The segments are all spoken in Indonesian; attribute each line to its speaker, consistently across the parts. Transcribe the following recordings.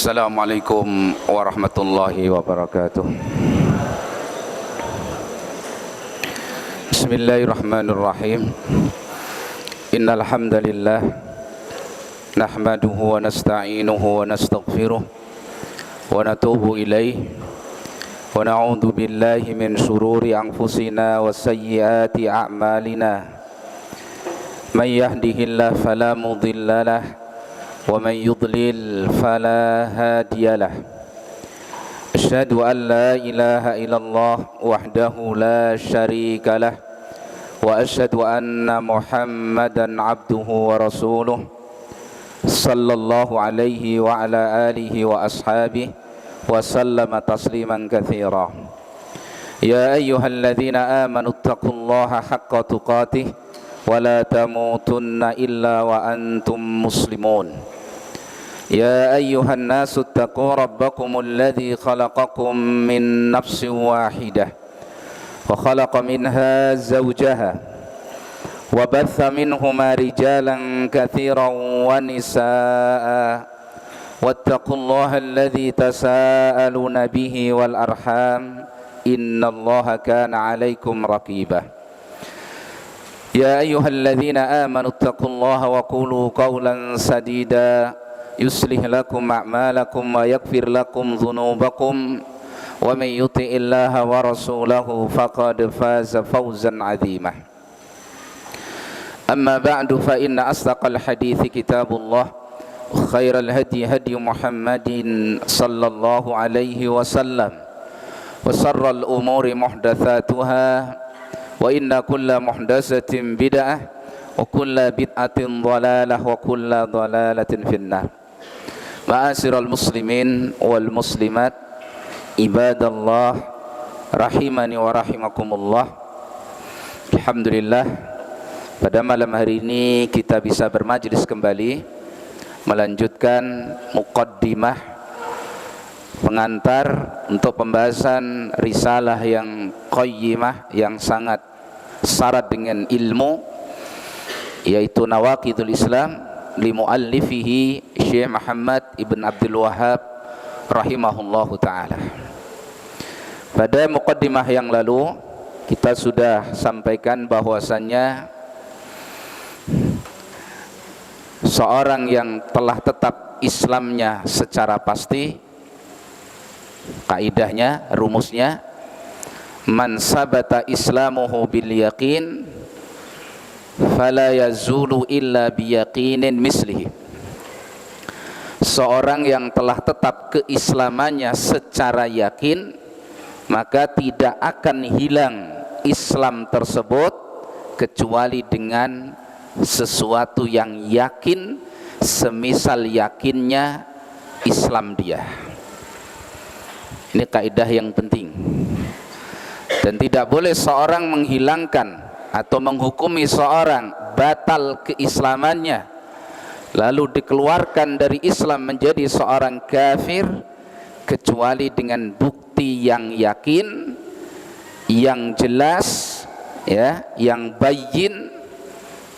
Speaker 1: Assalamualaikum warahmatullahi wabarakatuh. Bismillahirrahmanirrahim. Innal hamdalillah nahmaduhu wa nasta'inuhu wa nastaghfiruh wa natubu ilaihi wa na'udzu billahi min shururi anfusina wa sayyiati a'malina. May yahdihillahu fala mudilla lahu wa may yudlil fala hadiya lahu. Asyhadu an la ilaha illallah wahdahu la syarika lah wa asyhadu anna Muhammadan abduhu wa rasuluh sallallahu alaihi wa ala alihi wa ashabihi wa sallama tasliman katsira. Ya ayyuhalladzina amanu taqullaha haqqa tuqatih wa la tamutunna illa wa antum muslimun. يا أيها الناس اتقوا ربكم الذي خلقكم من نفس واحدة وخلق منها زوجها وبث منهما رجالا كثيرا ونساء واتقوا الله الذي تساءلون به والأرحام إن الله كان عليكم رقيبا. يا أيها الذين آمنوا اتقوا الله وقولوا قولا سديدا يصلح لكم أعمالكم ويغفر لكم ذنوبكم ومن يطع الله ورسوله فقد فاز فوزا عظيما. أما بعد فإن أصدق الحديث كتاب الله وخير الهدي هدي محمد صلى الله عليه وسلم وشر الأمور محدثاتها وإن كل محدثة بدعة وكل بدعة ضلالة وكل ضلالة في النار. Ma'asyiral muslimin wal muslimat, ibadallah rahimani wa rahimakumullah. Alhamdulillah, pada malam hari ini kita bisa bermajlis kembali melanjutkan muqaddimah pengantar untuk pembahasan risalah yang qayyimah, yang sangat syarat dengan ilmu, yaitu Nawaqidul Islam li muallifihi Syekh Muhammad ibn Abdul Wahhab rahimahullahu ta'ala. Pada muqaddimah yang lalu kita sudah sampaikan bahwasannya seorang yang telah tetap Islamnya secara pasti, kaidahnya, rumusnya, man sabata islamuhu bil yaqin fala yazulu illa biyaqinin mislihi. Seorang yang telah tetap keislamannya secara yakin, maka tidak akan hilang Islam tersebut kecuali dengan sesuatu yang yakin semisal yakinnya Islam dia. Ini kaidah yang penting. Dan tidak boleh seorang menghilangkan atau menghukumi seorang batal keislamannya lalu dikeluarkan dari Islam menjadi seorang kafir kecuali dengan bukti yang yakin, yang jelas, ya, yang bayyin,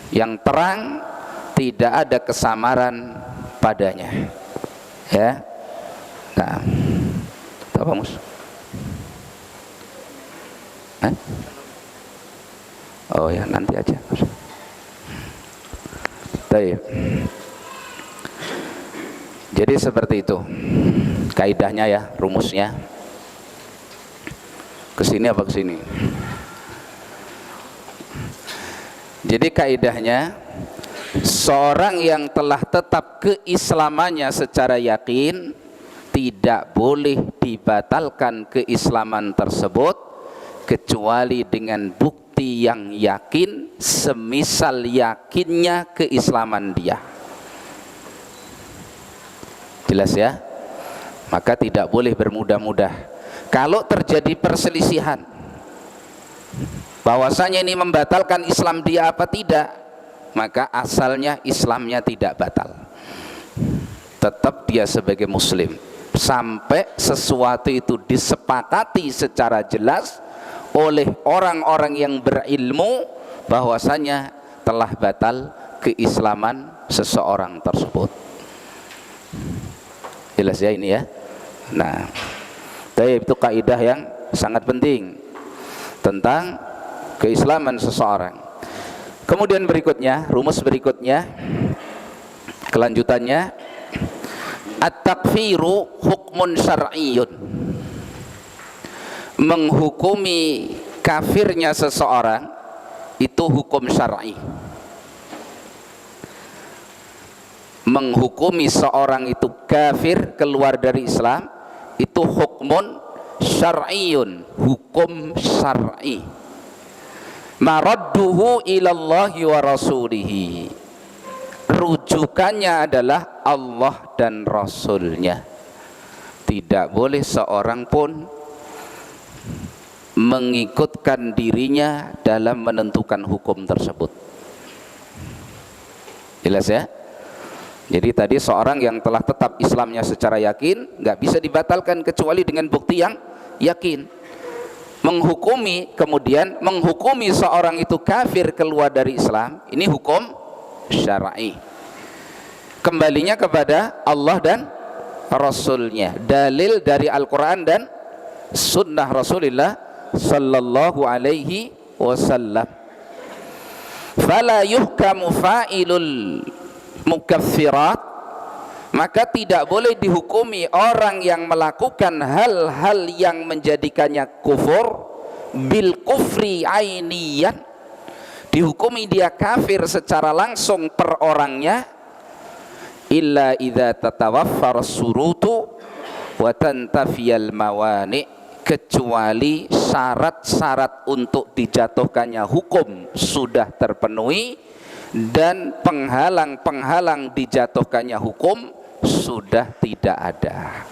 Speaker 1: yang terang, tidak ada kesamaran padanya, ya. Nah, apa mus? Oh ya, nanti aja. Baik. Jadi seperti itu kaidahnya, ya, rumusnya. Kesini apa kesini? Jadi kaidahnya, seorang yang telah tetap keislamannya secara yakin tidak boleh dibatalkan keislaman tersebut kecuali dengan bukti yang yakin semisal yakinnya keislaman dia. Jelas, ya? Maka tidak boleh bermudah-mudah. Kalau terjadi perselisihan bahwasanya ini membatalkan Islam dia apa tidak, maka asalnya Islamnya tidak batal, tetap dia sebagai muslim sampai sesuatu itu disepakati secara jelas oleh orang-orang yang berilmu bahwasanya telah batal keislaman seseorang tersebut. Jelas ya ini ya. Nah, itu kaidah yang sangat penting tentang keislaman seseorang. Kemudian berikutnya, rumus berikutnya, kelanjutannya, at-takfiru hukmun syar'iyyun. Menghukumi kafirnya seseorang itu hukum syar'i. Menghukumi seorang itu kafir, keluar dari Islam, itu hukmun syar'iyyun, hukum syar'i. Maradduhu ilallahi wa rasulihi, rujukannya adalah Allah dan Rasulnya. Tidak boleh seorang pun mengikutkan dirinya dalam menentukan hukum tersebut. Jelas ya? Jadi tadi seorang yang telah tetap Islamnya secara yakin nggak bisa dibatalkan kecuali dengan bukti yang yakin. Kemudian menghukumi seorang itu kafir, keluar dari Islam, ini hukum syar'i. Kembalinya kepada Allah dan Rasulnya, dalil dari Al-Quran dan Sunnah Rasulullah sallallahu alaihi wasallam. Fala yuhkamu fa'ilul mukaffirat, maka tidak boleh dihukumi orang yang melakukan hal-hal yang menjadikannya kufur bil kufri ainiyan, dihukumi dia kafir secara langsung per orangnya, illa idza tatawaffar surutu wa tantafiyal mawani, kecuali syarat-syarat untuk dijatuhkannya hukum sudah terpenuhi dan penghalang-penghalang dijatuhkannya hukum sudah tidak ada.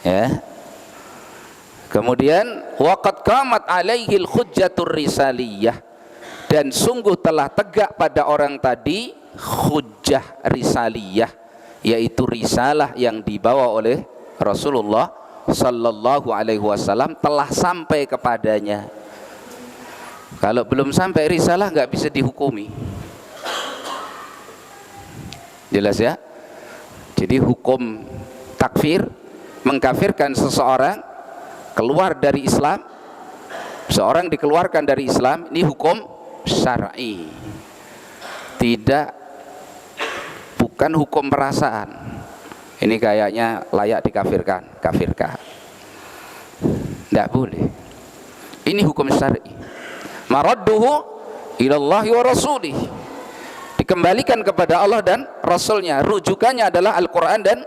Speaker 1: Ya. Kemudian waqad qamat alaihil hujjatur risaliyah, dan sungguh telah tegak pada orang tadi hujjah risaliyah, yaitu risalah yang dibawa oleh Rasulullah sallallahu alaihi wasallam telah sampai kepadanya. Kalau belum sampai risalah nggak bisa dihukumi. Jelas ya? Jadi hukum takfir, mengkafirkan seseorang, keluar dari Islam, seorang dikeluarkan dari Islam, ini hukum syar'i. Tidak, bukan hukum perasaan. Ini kayaknya layak dikafirkan, kafirkan. Tidak boleh. Ini hukum syar'i. Maradduhu ilallahi wa rasulih, dikembalikan kepada Allah dan Rasulnya. Rujukannya adalah Al-Quran dan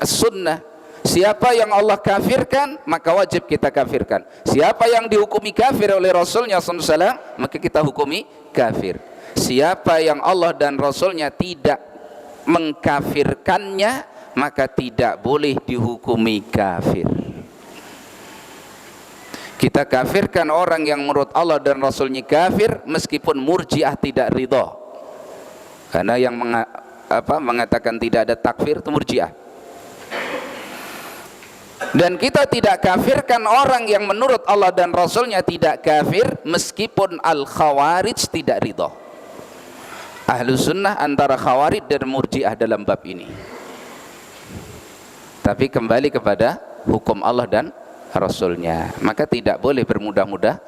Speaker 1: As-Sunnah. Siapa yang Allah kafirkan, maka wajib kita kafirkan. Siapa yang dihukumi kafir oleh Rasulnya SAW, maka kita hukumi kafir. Siapa yang Allah dan Rasulnya tidak mengkafirkannya, maka tidak boleh dihukumi kafir. Kita kafirkan orang yang menurut Allah dan Rasulnya kafir, meskipun Murji'ah tidak ridha. Karena yang mengatakan tidak ada takfir itu Murji'ah. Dan kita tidak kafirkan orang yang menurut Allah dan Rasulnya tidak kafir, meskipun Al-Khawarij tidak ridha. Ahlu sunnah antara Khawarij dan Murji'ah dalam bab ini. Tapi kembali kepada hukum Allah dan Rasulnya, maka tidak boleh bermudah-mudah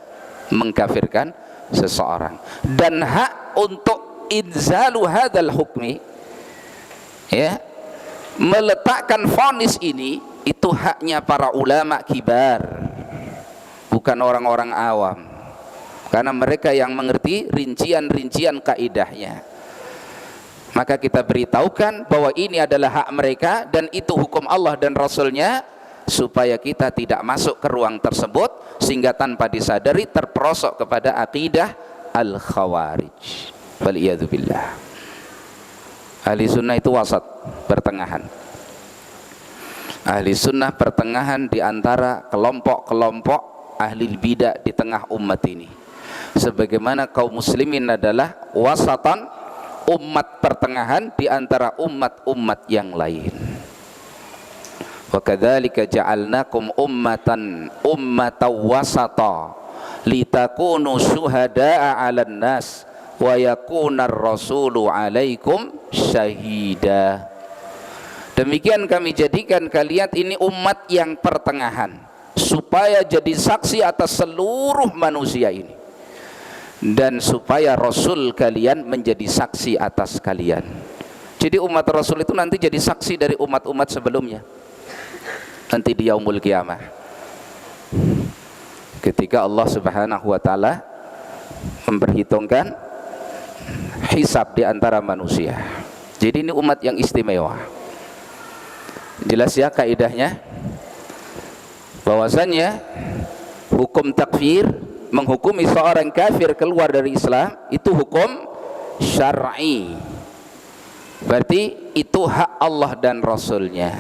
Speaker 1: mengkafirkan seseorang. Dan hak untuk inzalu hadal hukmi, ya, meletakkan vonis ini, itu haknya para ulama kibar, bukan orang-orang awam, karena mereka yang mengerti rincian-rincian kaidahnya. Maka kita beritahukan bahwa ini adalah hak mereka dan itu hukum Allah dan Rasulnya, supaya kita tidak masuk ke ruang tersebut sehingga tanpa disadari terperosok kepada akidah Al-Khawarij. Waliyadzubillah. Ahli sunnah itu wasat, pertengahan. Ahli sunnah pertengahan di antara kelompok-kelompok ahli bidah di tengah umat ini. Sebagaimana kaum muslimin adalah wasatan, umat pertengahan di antara umat-umat yang lain. Wa kadzalika ja'alnakum ummatan wasata litakunu syuhada'a 'alan nas wa yakunar rasulu 'alaikum syahida. Demikian kami jadikan kalian ini umat yang pertengahan, supaya jadi saksi atas seluruh manusia ini, dan supaya Rasul kalian menjadi saksi atas kalian. Jadi umat Rasul itu nanti jadi saksi dari umat-umat sebelumnya nanti di yaumul qiyamah, ketika Allah Subhanahu wa ta'ala memperhitungkan hisab di antara manusia. Jadi ini umat yang istimewa. Jelas ya kaidahnya, bahwasannya hukum takfir, menghukumi seorang kafir keluar dari Islam, itu hukum syar'i. Berarti itu hak Allah dan Rasulnya.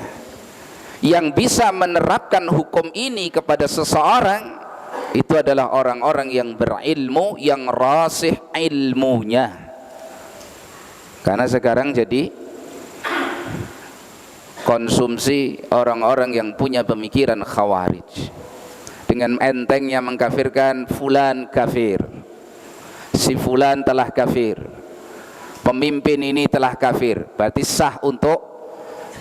Speaker 1: Yang bisa menerapkan hukum ini kepada seseorang itu adalah orang-orang yang berilmu, yang rasih ilmunya. Karena sekarang jadi konsumsi orang-orang yang punya pemikiran khawarij, dengan entengnya mengkafirkan fulan kafir, si fulan telah kafir, pemimpin ini telah kafir, berarti sah untuk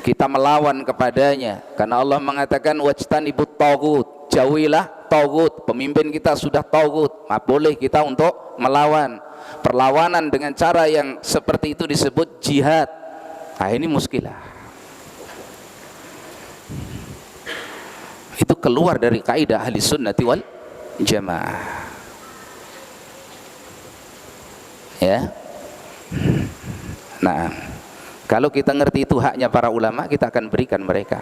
Speaker 1: kita melawan kepadanya, karena Allah mengatakan wajtanibut taghut, jauhilah taghut, pemimpin kita sudah taghut, boleh kita untuk melawan. Perlawanan dengan cara yang seperti itu disebut jihad. Nah ini muskilah. Itu keluar dari kaidah ahli sunnati wal jamaah, ya. Nah, kalau kita ngerti itu haknya para ulama, kita akan berikan mereka.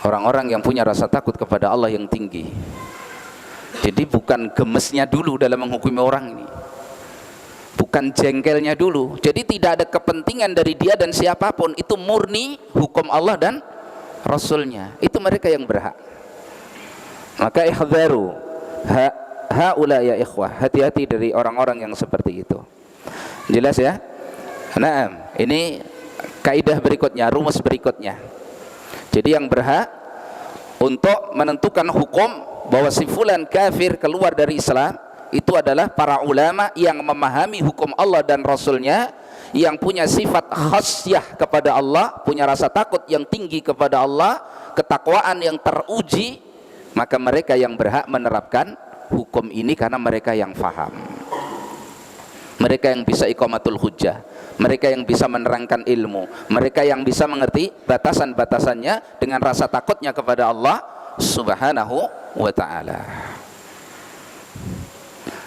Speaker 1: Orang-orang yang punya rasa takut kepada Allah yang tinggi. Jadi bukan gemesnya dulu dalam menghukumi orang ini, bukan jengkelnya dulu. Jadi tidak ada kepentingan dari dia dan siapapun, itu murni hukum Allah dan Rasulnya, itu mereka yang berhak. Maka ihdharu haula ya ikhwah, hati-hati dari orang-orang yang seperti itu. Jelas ya? Nah, ini kaidah berikutnya, rumus berikutnya. Jadi yang berhak untuk menentukan hukum bahwa si fulan kafir keluar dari Islam itu adalah para ulama yang memahami hukum Allah dan Rasulnya, yang punya sifat khasyah kepada Allah, punya rasa takut yang tinggi kepada Allah, ketakwaan yang teruji. Maka mereka yang berhak menerapkan hukum ini, karena mereka yang faham, mereka yang bisa iqamatul hujjah, mereka yang bisa menerangkan ilmu, mereka yang bisa mengerti batasan-batasannya dengan rasa takutnya kepada Allah Subhanahu wa ta'ala.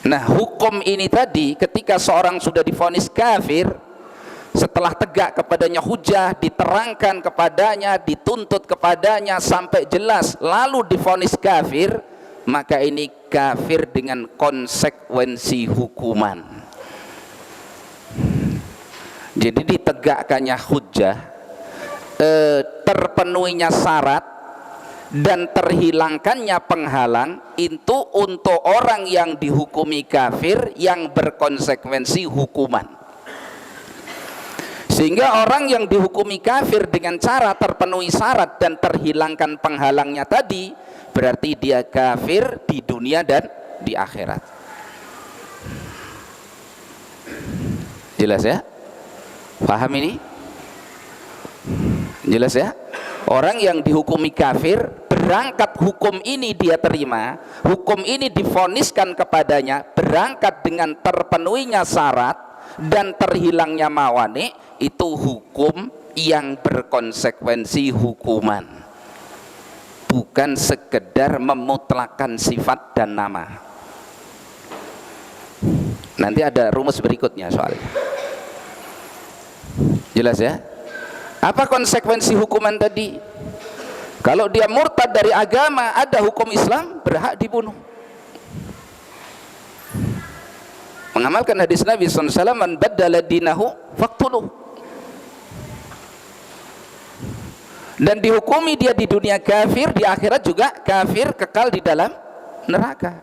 Speaker 1: Nah, hukum ini tadi ketika seorang sudah divonis kafir, setelah tegak kepadanya hujah, diterangkan kepadanya, dituntut kepadanya sampai jelas, lalu divonis kafir, maka ini kafir dengan konsekuensi hukuman. Jadi ditegakkannya hujah, terpenuhinya syarat dan terhilangkannya penghalang, itu untuk orang yang dihukumi kafir yang berkonsekuensi hukuman. Sehingga orang yang dihukumi kafir dengan cara terpenuhi syarat dan terhilangkan penghalangnya tadi, berarti dia kafir di dunia dan di akhirat. Jelas ya? Paham ini? Jelas ya? Orang yang dihukumi kafir, berangkat hukum ini dia terima, hukum ini divoniskan kepadanya, berangkat dengan terpenuhinya syarat dan terhilangnya mawani, itu hukum yang berkonsekuensi hukuman, bukan sekedar memutlakan sifat dan nama. Nanti ada rumus berikutnya soalnya. Jelas ya? Apa konsekuensi hukuman tadi? Kalau dia murtad dari agama, ada hukum Islam, berhak dibunuh. Mengamalkan hadis Nabi SAW, man baddala dinahu faqtuluh. Dan dihukumi dia di dunia kafir, di akhirat juga kafir, kekal di dalam neraka.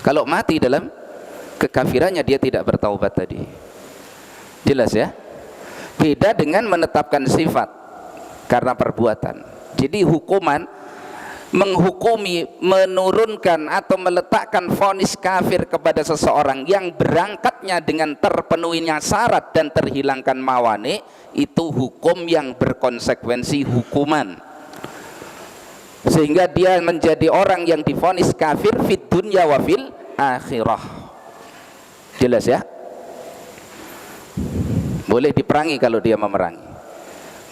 Speaker 1: Kalau mati dalam kekafirannya, dia tidak bertaubat tadi. Jelas ya? Beda dengan menetapkan sifat karena perbuatan. Jadi hukuman menghukumi, menurunkan atau meletakkan vonis kafir kepada seseorang yang berangkatnya dengan terpenuhinya syarat dan terhilangkan mawani, itu hukum yang berkonsekuensi hukuman, sehingga dia menjadi orang yang divonis kafir fid dunya wa fil akhirah. Jelas ya? Boleh diperangi kalau dia memerangi,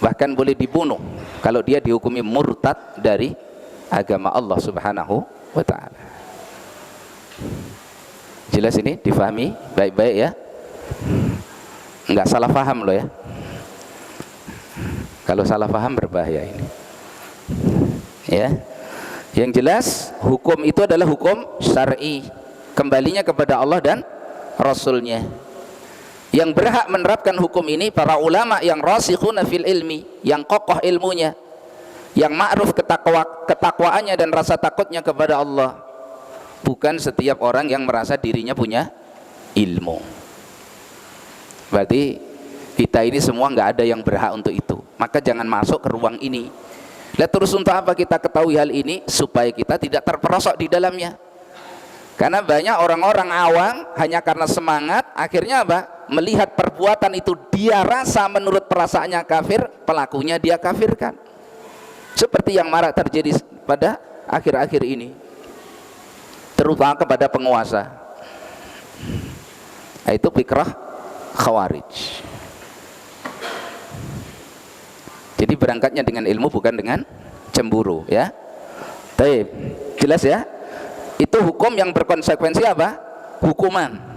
Speaker 1: bahkan boleh dibunuh kalau dia dihukumi murtad dari agama Allah Subhanahu wa ta'ala. Jelas ini? Difahami baik-baik ya? Enggak salah paham loh ya. Kalau salah paham berbahaya ini ya. Yang jelas hukum itu adalah hukum syar'i, kembalinya kepada Allah dan Rasulnya. Yang berhak menerapkan hukum ini para ulama yang rasikhuna fil ilmi, yang kokoh ilmunya, yang ma'ruf ketakwaannya dan rasa takutnya kepada Allah. Bukan setiap orang yang merasa dirinya punya ilmu. Berarti kita ini semua nggak ada yang berhak untuk itu. Maka jangan masuk ke ruang ini. Lah terus untuk apa kita ketahui hal ini? Supaya kita tidak terperosok di dalamnya. Karena banyak orang-orang awam hanya karena semangat, akhirnya apa? Melihat perbuatan itu dia rasa menurut perasaannya kafir, pelakunya dia kafirkan. Seperti yang marak terjadi pada akhir-akhir ini, terutama kepada penguasa. Itu fikrah khawarij. Jadi berangkatnya dengan ilmu, bukan dengan cemburu ya. Baik, jelas ya? Itu hukum yang berkonsekuensi apa? Hukuman.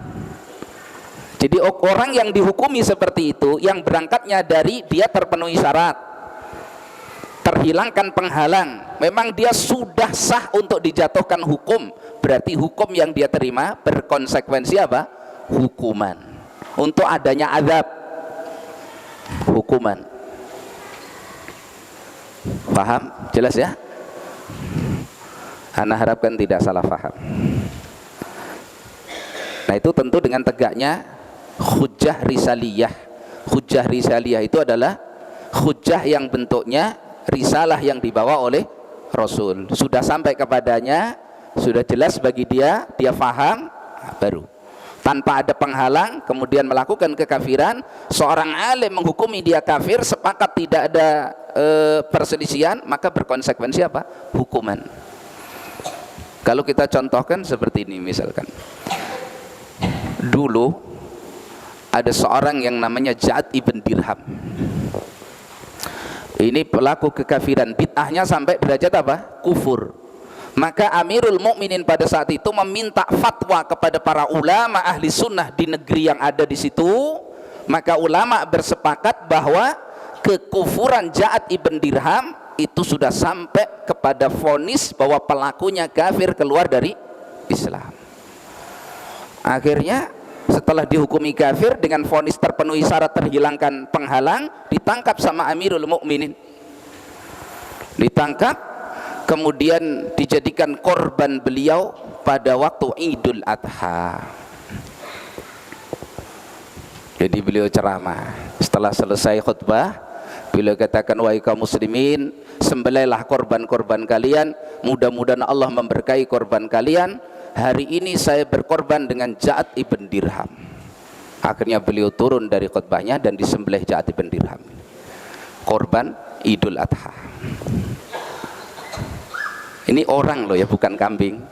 Speaker 1: Jadi orang yang dihukumi seperti itu, yang berangkatnya dari dia terpenuhi syarat, terhilangkan penghalang, memang dia sudah sah untuk dijatuhkan hukum, berarti hukum yang dia terima berkonsekuensi apa? Hukuman. Untuk adanya azab, hukuman. Paham? Jelas ya? Ana harapkan tidak salah paham. Nah itu tentu dengan tegaknya hujjah risaliyah. Hujjah risaliyah itu adalah hujjah yang bentuknya risalah yang dibawa oleh Rasul. Sudah sampai kepadanya, sudah jelas bagi dia, dia faham, baru tanpa ada penghalang kemudian melakukan kekafiran. Seorang alim menghukumi dia kafir, sepakat tidak ada perselisihan, maka berkonsekuensi apa? Hukuman. Kalau kita contohkan seperti ini, misalkan dulu ada seorang yang namanya Ja'ad ibn Dirham. Ini pelaku kekafiran, bid'ahnya sampai derajat apa? Kufur. Maka Amirul Mukminin pada saat itu meminta fatwa kepada para ulama ahli sunnah di negeri yang ada di situ. Maka ulama bersepakat bahwa kekufuran Ja'ad ibn Dirham itu sudah sampai kepada vonis bahwa pelakunya kafir, keluar dari Islam. Akhirnya setelah dihukumi kafir dengan vonis terpenuhi syarat, terhilangkan penghalang, ditangkap sama Amirul Mukminin. Ditangkap, kemudian dijadikan korban beliau pada waktu Idul Adha. Jadi beliau ceramah. Setelah selesai khutbah, beliau katakan, wahai kaum muslimin, sembelihlah korban-korban kalian, mudah-mudahan Allah memberkahi korban kalian. Hari ini saya berkorban dengan Ja'ad ibn Dirham. Akhirnya beliau turun dari khutbahnya dan disembelih Ja'ad ibn Dirham, korban Idul Adha. Ini orang loh ya, bukan kambing.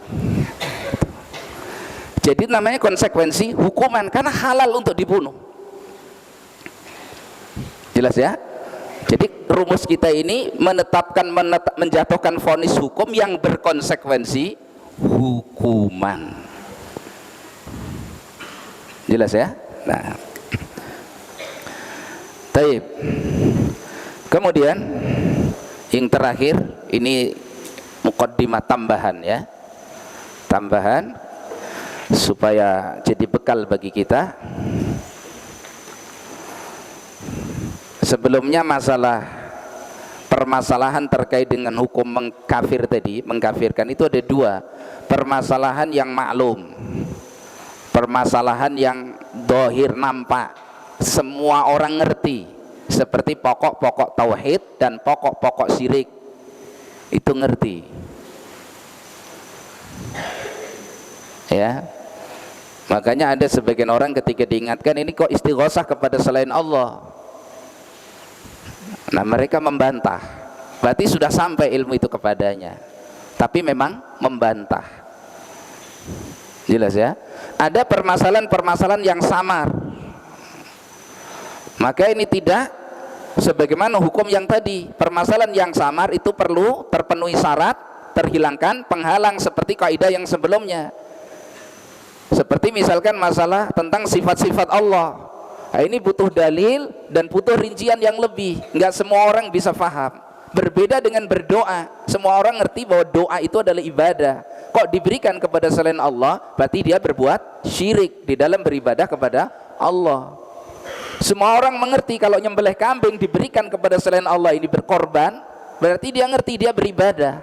Speaker 1: Jadi namanya konsekuensi hukuman, karena halal untuk dibunuh. Jelas ya? Jadi rumus kita ini menjatuhkan vonis hukum yang berkonsekuensi hukuman. Jelas ya? Nah, taib. Kemudian yang terakhir ini muqaddimah tambahan ya, tambahan supaya jadi bekal bagi kita. Sebelumnya permasalahan terkait dengan hukum mengkafir tadi, mengkafirkan itu ada dua. Permasalahan yang maklum, permasalahan yang dohir, nampak, semua orang ngerti, seperti pokok-pokok tauhid dan pokok-pokok syirik, itu ngerti. Ya, makanya ada sebagian orang ketika diingatkan ini kok istighosah kepada selain Allah, nah mereka membantah, berarti sudah sampai ilmu itu kepadanya, tapi memang membantah. Jelas ya, ada permasalahan-permasalahan yang samar, maka ini tidak sebagaimana hukum yang tadi. Permasalahan yang samar itu perlu terpenuhi syarat, terhilangkan penghalang seperti kaidah yang sebelumnya. Seperti misalkan masalah tentang sifat-sifat Allah, nah, ini butuh dalil dan butuh rincian yang lebih. Nggak semua orang bisa paham. Berbeda dengan berdoa, semua orang ngerti bahwa doa itu adalah ibadah. Kok diberikan kepada selain Allah, berarti dia berbuat syirik di dalam beribadah kepada Allah. Semua orang mengerti kalau nyembelih kambing diberikan kepada selain Allah, ini berkorban, berarti dia ngerti dia beribadah.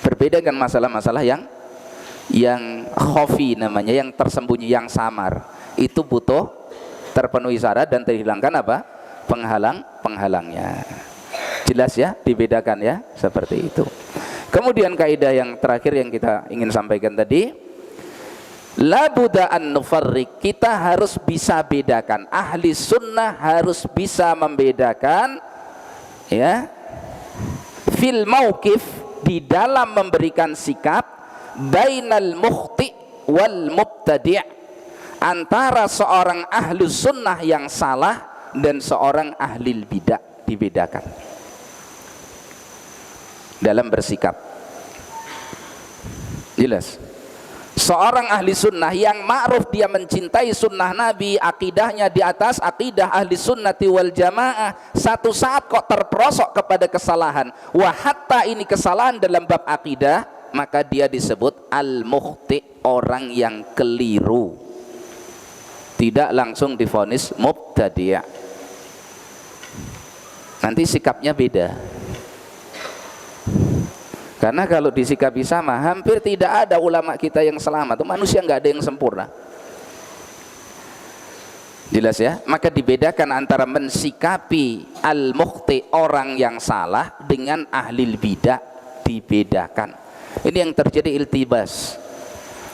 Speaker 1: Berbeda dengan masalah-masalah yang khafi namanya, yang tersembunyi, yang samar, itu butuh terpenuhi syarat dan terhilangkan apa? Penghalangnya. Jelas ya, dibedakan ya, seperti itu. Kemudian kaidah yang terakhir yang kita ingin sampaikan tadi, la budda an nufarriq, kita harus bisa bedakan, ahli sunnah harus bisa membedakan ya, fil mauqif, di dalam memberikan sikap, bainal mukhti wal mubtadi', antara seorang ahli sunnah yang salah dan seorang ahli bidah, dibedakan dalam bersikap. Jelas, seorang ahli sunnah yang ma'ruf dia mencintai sunnah Nabi, akidahnya di atas akidah ahli sunnati wal jamaah, satu saat kok terperosok kepada kesalahan, wa hatta ini kesalahan dalam bab akidah, maka dia disebut al-mukhti, orang yang keliru, tidak langsung divonis mubtadi'. Nanti sikapnya beda. Karena kalau disikapi sama, hampir tidak ada ulama kita yang selamat. Manusia nggak ada yang sempurna. Jelas ya? Maka dibedakan antara mensikapi al-mukhti, orang yang salah, dengan ahli bidah, dibedakan. Ini yang terjadi iltibas.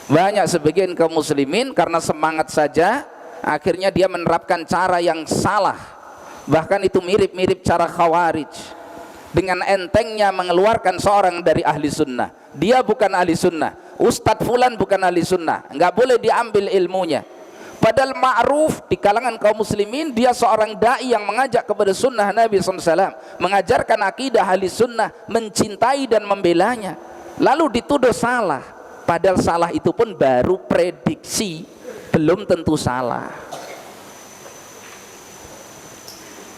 Speaker 1: Banyak sebagian kaum muslimin karena semangat saja, akhirnya dia menerapkan cara yang salah. Bahkan itu mirip-mirip cara khawarij. Dengan entengnya mengeluarkan seorang dari ahli sunnah. Dia bukan ahli sunnah, Ustadz Fulan bukan ahli sunnah, nggak boleh diambil ilmunya. Padahal ma'ruf di kalangan kaum muslimin, dia seorang da'i yang mengajak kepada sunnah Nabi SAW, mengajarkan akidah ahli sunnah, mencintai dan membelanya. Lalu dituduh salah, padahal salah itu pun baru prediksi, belum tentu salah.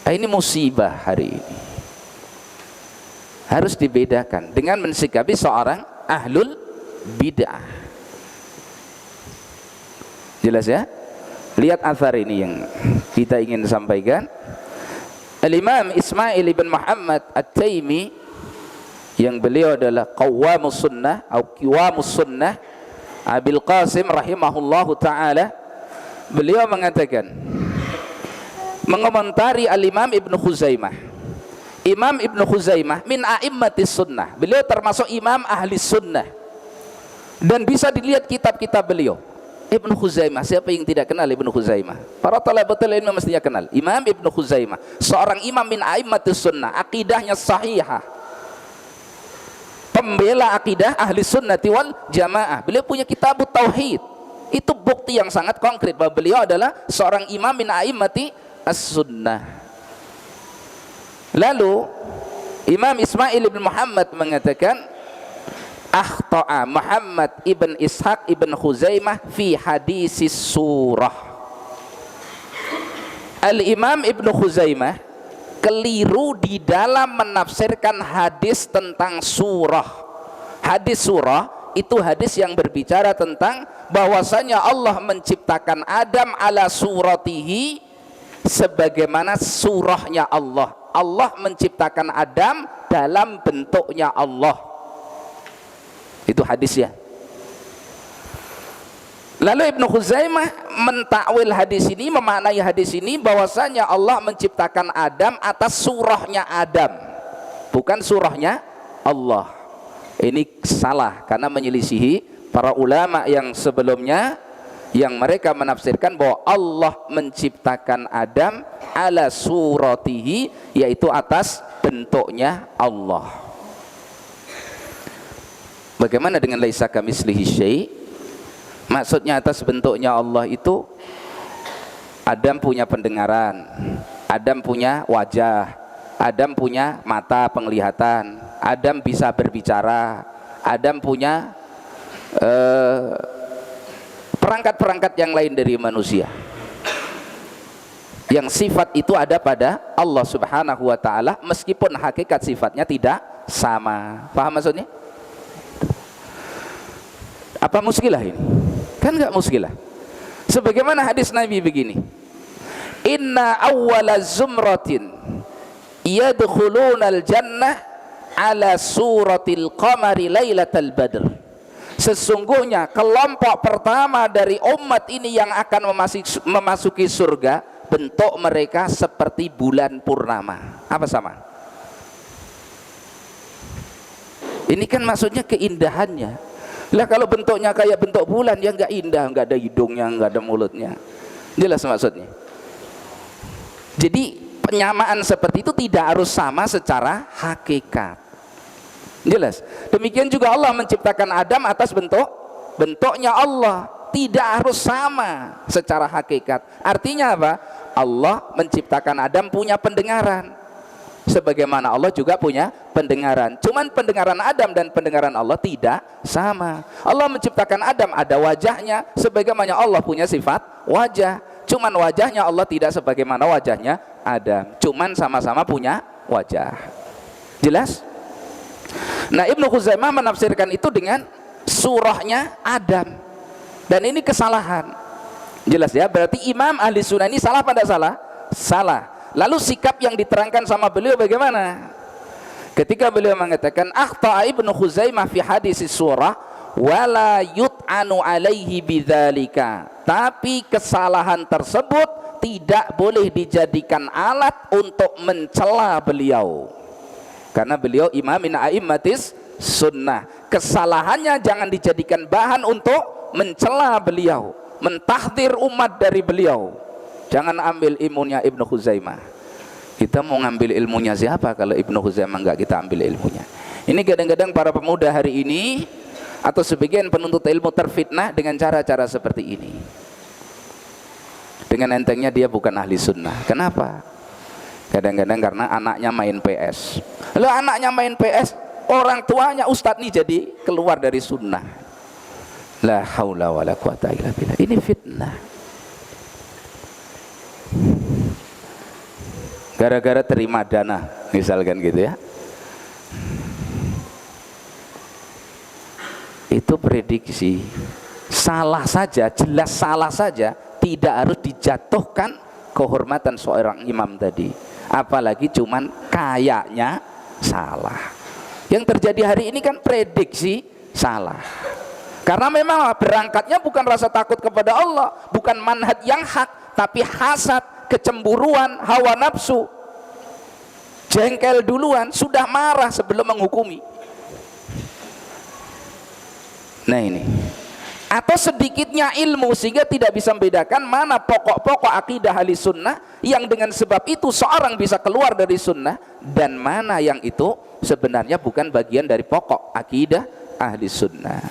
Speaker 1: Nah, ini musibah hari ini. Harus dibedakan dengan mensikapi seorang ahlul bid'ah. Jelas ya? Lihat athar ini yang kita ingin sampaikan. Al-Imam Ismail ibn Muhammad At-Taimi, yang beliau adalah Qawamus Sunnah atau Qiwamus Sunnah, Abil Qasim rahimahullahu ta'ala, beliau mengatakan, mengomentari Al-Imam Ibn Khuzaimah. Imam Ibn Khuzaimah min a'immatis sunnah, beliau termasuk imam ahli sunnah, dan bisa dilihat kitab-kitab beliau. Ibn Khuzaimah, siapa yang tidak kenal Ibn Khuzaimah? Para talabatul ilmi mestinya kenal Imam Ibn Khuzaimah, seorang imam min a'immatis sunnah, akidahnya sahihah, pembela akidah ahli sunnati wal jamaah. Beliau punya kitab tauhid, itu bukti yang sangat konkret bahwa beliau adalah seorang imam min a'immati as-sunnah. Lalu Imam Ismail ibn Muhammad mengatakan, akhta'a Muhammad ibn Ishaq ibn Khuzaimah fi hadisis surah. Al-Imam Ibn Khuzaimah keliru di dalam menafsirkan hadis tentang surah. Hadis surah itu hadis yang berbicara tentang bahwasanya Allah menciptakan Adam ala suratihi, sebagaimana surahnya Allah. Allah menciptakan Adam dalam bentuknya Allah. Itu hadisnya. Lalu Ibnu Khuzaimah mentakwil hadis ini, memaknai hadis ini bahwasanya Allah menciptakan Adam atas surahnya Adam, bukan surahnya Allah. Ini salah karena menyelisihi para ulama yang sebelumnya, yang mereka menafsirkan bahwa Allah menciptakan Adam ala suratihi, yaitu atas bentuknya Allah. Bagaimana dengan laisa kamitslihi syai'? Maksudnya atas bentuknya Allah itu Adam punya pendengaran, Adam punya wajah, Adam punya mata penglihatan, Adam bisa berbicara, Adam punya perangkat-perangkat yang lain dari manusia. Yang sifat itu ada pada Allah Subhanahu wa ta'ala, meskipun hakikat sifatnya tidak sama. Paham maksudnya? Apa muskilah ini? Kan enggak muskilah. Sebagaimana hadis Nabi begini, inna awwala zumratin yadkhulunal jannah ala suratil qamari lailatal badr. Sesungguhnya kelompok pertama dari umat ini yang akan memasuki surga, bentuk mereka seperti bulan purnama. Apa sama? Ini kan maksudnya keindahannya. Lah kalau bentuknya kayak bentuk bulan, ya enggak indah, enggak ada hidungnya, enggak ada mulutnya. Jelas maksudnya. Jadi penyamaan seperti itu tidak harus sama secara hakikat. Jelas. Demikian juga Allah menciptakan Adam atas bentuknya Allah, tidak harus sama secara hakikat. Artinya apa? Allah menciptakan Adam punya pendengaran, sebagaimana Allah juga punya pendengaran. Cuman pendengaran Adam dan pendengaran Allah tidak sama. Allah menciptakan Adam ada wajahnya, sebagaimana Allah punya sifat wajah. Cuman wajahnya Allah tidak sebagaimana wajahnya Adam. Cuman sama-sama punya wajah. Jelas? Nah, Ibnu Khuzaimah menafsirkan itu dengan surahnya Adam. Dan ini kesalahan. Jelas ya? Berarti Imam Ahli Sunnah ini salah pada salah? Salah. Lalu sikap yang diterangkan sama beliau bagaimana? Ketika beliau mengatakan akhta'a Ibnu Khuzaimah fi hadis surah wala yut'anu alaihi bidzalika, tapi kesalahan tersebut tidak boleh dijadikan alat untuk mencela beliau, karena beliau imam min a'immatis sunnah. Kesalahannya jangan dijadikan bahan untuk mencela beliau, mentahdir umat dari beliau. Jangan ambil ilmunya Ibnu Khuzaimah. Kita mau ngambil ilmunya siapa kalau Ibnu Khuzaimah enggak kita ambil ilmunya? Ini kadang-kadang para pemuda hari ini atau sebagian penuntut ilmu terfitnah dengan cara-cara seperti ini. Dengan entengnya dia bukan ahli sunnah. Kenapa? Kadang-kadang karena anaknya main PS. Lalu anaknya main PS, orang tuanya ustadz nih jadi keluar dari sunnah. La haula wala quwata illa billah. Ini fitnah. Gara-gara terima dana, misalkan gitu ya. Itu prediksi. Salah saja, jelas salah saja, tidak harus dijatuhkan kehormatan seorang imam tadi. Apalagi cuman kayaknya salah. Yang terjadi hari ini kan prediksi salah. Karena memang berangkatnya bukan rasa takut kepada Allah, bukan manhaj yang hak, tapi hasad, kecemburuan, hawa nafsu. Jengkel duluan, sudah marah sebelum menghukumi. Nah ini. Atau sedikitnya ilmu sehingga tidak bisa membedakan mana pokok-pokok akidah ahli sunnah yang dengan sebab itu seorang bisa keluar dari sunnah, dan mana yang itu sebenarnya bukan bagian dari pokok akidah ahli sunnah.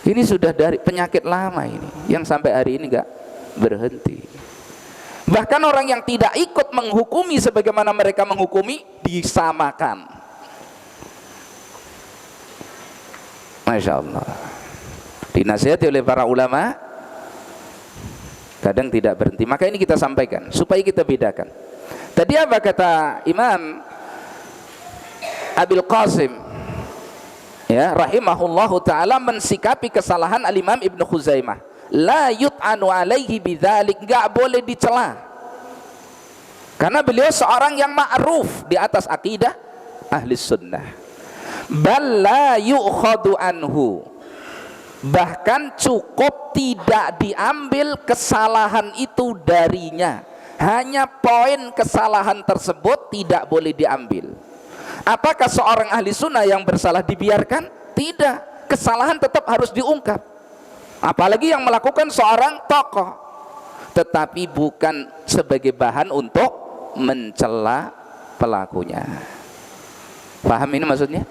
Speaker 1: Ini sudah dari penyakit lama ini yang sampai hari ini enggak berhenti. Bahkan orang yang tidak ikut menghukumi sebagaimana mereka menghukumi disamakan. Masya Allah. Dinasihati oleh para ulama, kadang tidak berhenti. Maka ini kita sampaikan supaya kita bedakan. Tadi apa kata Imam Abil Qasim ya rahimahullahu ta'ala mensikapi kesalahan al-Imam Ibnu Khuzaimah? La yut'anu alaihi bidzalik, enggak boleh dicela. Karena beliau seorang yang ma'ruf di atas akidah ahli sunnah. Bal la yu'khadu anhu, bahkan cukup tidak diambil kesalahan itu darinya. Hanya poin kesalahan tersebut tidak boleh diambil. Apakah seorang ahli sunnah yang bersalah dibiarkan? Tidak. kesalahan tetap harus diungkap, apalagi yang melakukan seorang tokoh, tetapi bukan sebagai bahan untuk mencela pelakunya. Paham ini maksudnya?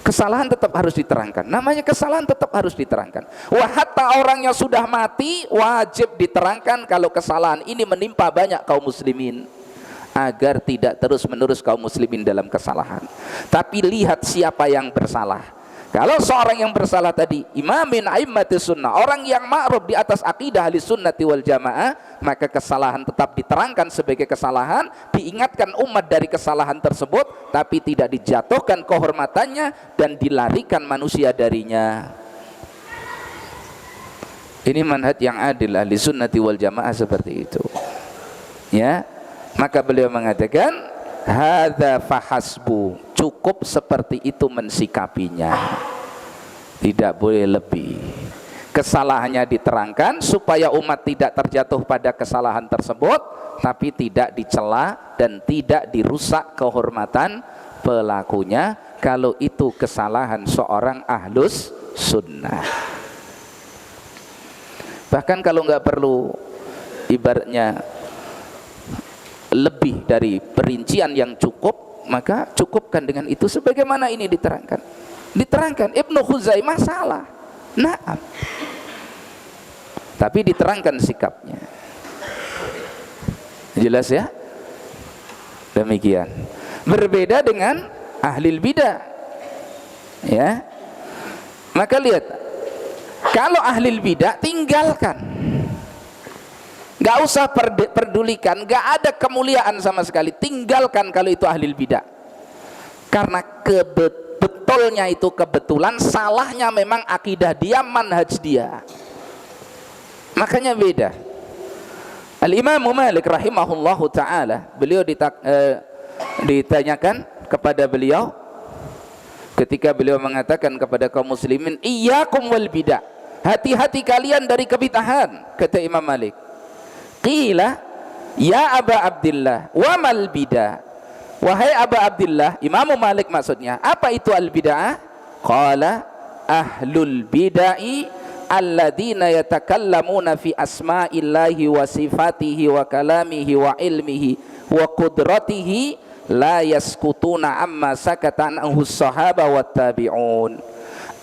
Speaker 1: Kesalahan tetap harus diterangkan. Namanya kesalahan tetap harus diterangkan. Wah, hatta orang yang sudah mati wajib diterangkan kalau kesalahan ini menimpa banyak kaum muslimin, agar tidak terus-menerus kaum muslimin dalam kesalahan. Tapi lihat siapa yang bersalah. Kalau seorang yang bersalah tadi imam min aimmatis sunnah, orang yang ma'ruf di atas akidah ahli sunnati wal jamaah, maka kesalahan tetap diterangkan sebagai kesalahan, diingatkan umat dari kesalahan tersebut, tapi tidak dijatuhkan kehormatannya dan dilarikan manusia darinya. Ini manhaj yang adil ahli sunnati wal jamaah seperti itu, ya. Maka beliau mengatakan hadza fahasbu, cukup seperti itu mensikapinya, tidak boleh lebih. Kesalahannya diterangkan supaya umat tidak terjatuh pada kesalahan tersebut, tapi tidak dicela dan tidak dirusak kehormatan pelakunya kalau itu kesalahan seorang ahlus sunnah. Bahkan kalau nggak perlu ibaratnya lebih dari perincian yang cukup, maka cukupkan dengan itu sebagaimana ini diterangkan. Diterangkan Ibnu Khuzaimah salah, na'am, tapi diterangkan sikapnya. Jelas ya? Demikian. Berbeda dengan ahli bidah, ya. Maka lihat, kalau ahli bidah tinggalkan, gak usah perdulikan, gak ada kemuliaan sama sekali, tinggalkan kalau itu ahli bidah. Karena betulnya itu kebetulan, salahnya memang akidah dia, manhaj dia, makanya beda. Al-Imam Malik rahimahullahu ta'ala, beliau ditanyakan kepada beliau ketika beliau mengatakan kepada kaum muslimin, iyyakum wal bidah, hati-hati kalian dari kebid'ahan. Kata Imam Malik, qila ya Aba Abdillah wa mal bidah, wahai Aba Abdillah, Imam Malik maksudnya, apa itu al bid'ah? Qala ahlul bid'ah alladzina yatakallamuna fi asma'illahi wa sifatihi wa kalamihi wa ilmihi wa qudratihi la yaskutuna amma sakata anhu sahaba wa tabi'un.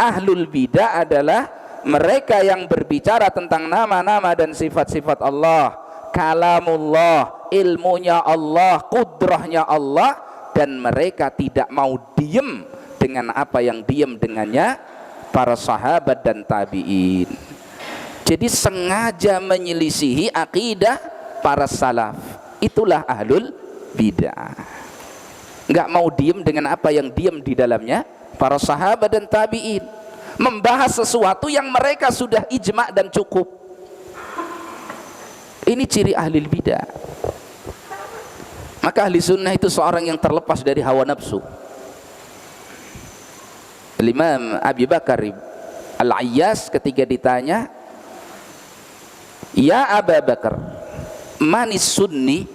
Speaker 1: Ahlul bid'ah adalah mereka yang berbicara tentang nama-nama dan sifat-sifat Allah, kalamullah, ilmunya Allah, kudrahnya Allah, dan mereka tidak mau diem dengan apa yang diem dengannya para sahabat dan tabi'in. Jadi sengaja menyelisihi akidah para salaf, itulah ahlul bid'ah. Nggak mau diem dengan apa yang diem di dalamnya para sahabat dan tabi'in, membahas sesuatu yang mereka sudah ijma' dan cukup. Ini ciri ahli bidah. Maka ahli sunnah itu seorang yang terlepas dari hawa nafsu. Imam Abi Bakar Al-Ayyas ketika ditanya, ya Abu Bakar, manis sunni,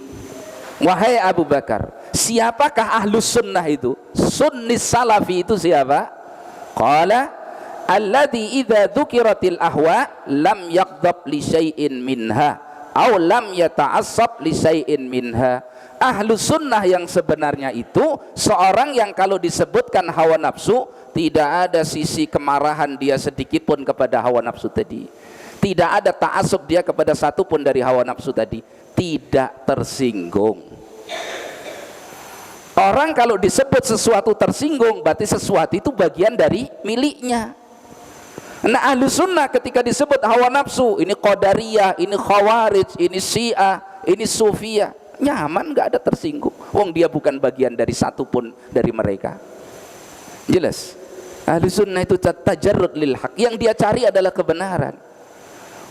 Speaker 1: wahai Abu Bakar, siapakah ahlus sunnah itu? Sunni salafi itu siapa? Qala alladhi idza dzukiratil ahwa lam yaghdab li syai'in minha aw lam yata'assab li syai'in minha. Ahlus sunnah yang sebenarnya itu seorang yang kalau disebutkan hawa nafsu, tidak ada sisi kemarahan dia sedikit pun kepada hawa nafsu tadi, tidak ada ta'assub dia kepada satu pun dari hawa nafsu tadi, tidak tersinggung. Orang kalau disebut sesuatu tersinggung, berarti sesuatu itu bagian dari miliknya. Nah, ahlu sunnah ketika disebut hawa nafsu, ini qadariyah, ini khawarij, ini syiah, ini sufiyah, nyaman, gak ada tersinggung. Wong dia bukan bagian dari satu pun dari mereka. Jelas? Ahlu sunnah itu tajarrud lil haq, yang dia cari adalah kebenaran.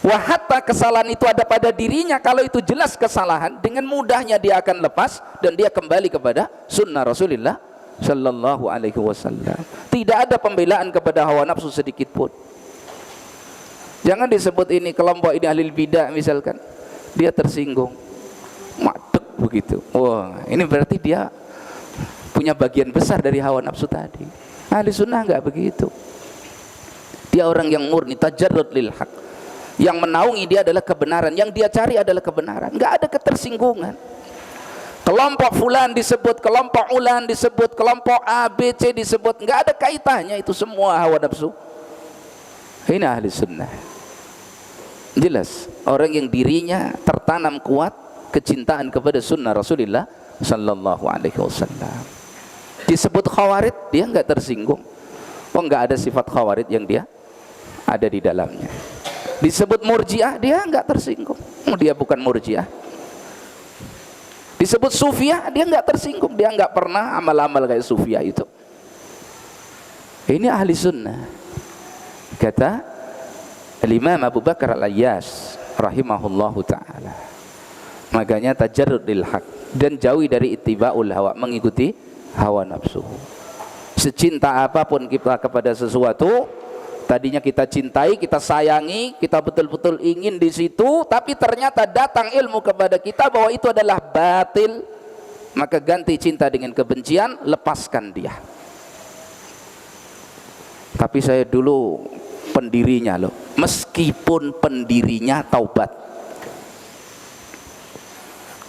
Speaker 1: Wa hatta kesalahan itu ada pada dirinya, kalau itu jelas kesalahan, dengan mudahnya dia akan lepas dan dia kembali kepada sunnah Rasulullah sallallahu alaihi wasallam. Tidak ada pembelaan kepada hawa nafsu sedikit pun. Jangan disebut ini kelompok ini ahli bidah misalkan, dia tersinggung, madek begitu. Wah, ini berarti dia punya bagian besar dari hawa nafsu tadi. Ahli sunnah enggak begitu. Dia orang yang murni, tajarrud lil haq. Yang menaungi dia adalah kebenaran, yang dia cari adalah kebenaran. Enggak ada ketersinggungan. Kelompok fulan disebut, kelompok ulan disebut, kelompok A, B, C disebut, enggak ada kaitannya itu semua hawa nafsu. Ini ahli sunnah. Jelas, orang yang dirinya tertanam kuat kecintaan kepada sunnah Rasulullah sallallahu alaihi wasallam. Disebut khawarid, dia enggak tersinggung. Oh, enggak ada sifat khawarid yang dia ada di dalamnya. Disebut murjiah, dia enggak tersinggung. Dia bukan murjiah. Disebut sufiah, dia enggak tersinggung. Dia enggak pernah amal-amal kayak sufiah itu. Ini ahli sunnah. Kata Imam Abu Bakar Al-Ayyas rahimahullahu ta'ala, makanya tajarrud lil haq, dan jauhi dari ittiba'ul hawa, mengikuti hawa nafsu. Secinta apapun kita kepada sesuatu, tadinya kita cintai, kita sayangi, kita betul-betul ingin di situ, tapi ternyata datang ilmu kepada kita bahwa itu adalah batil, maka ganti cinta dengan kebencian, lepaskan dia. Tapi saya dulu pendirinya loh, meskipun pendirinya taubat,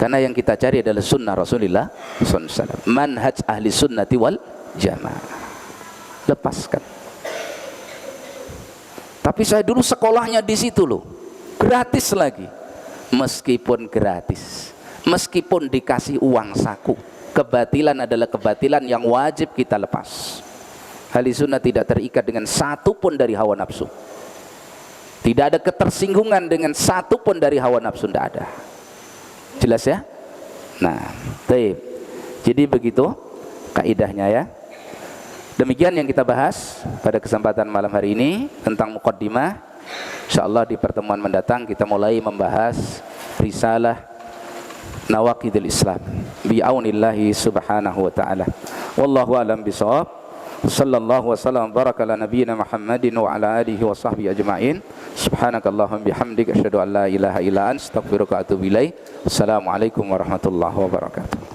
Speaker 1: karena yang kita cari adalah sunnah Rasulullah SAW, manhaj ahli sunnati wal jamaah. Lepaskan. Tapi saya dulu sekolahnya di situ loh, gratis lagi. Meskipun gratis, meskipun dikasih uang saku, kebatilan adalah kebatilan yang wajib kita lepas. Ahli sunnah tidak terikat dengan satu pun dari hawa nafsu. Tidak ada ketersinggungan dengan satu pun dari hawa nafsu, tidak ada. Jelas ya? Nah, baik. Jadi begitu kaidahnya ya. Demikian yang kita bahas pada kesempatan malam hari ini tentang muqaddimah. Insyaallah di pertemuan mendatang kita mulai membahas risalah Nawaqidul Islam bi'aunillahi subhanahu wa ta'ala. Wallahu a'lam bishawab. Sallallahu wasallam baraka ala nabiyyina Muhammadin wa ala alihi wa sahbihi ajma'in. Subhanakallahumma bihamdika asyhadu an la ilaha illa anta astaghfiruka wa atubu ilaik. Assalamualaikum warahmatullahi wabarakatuh.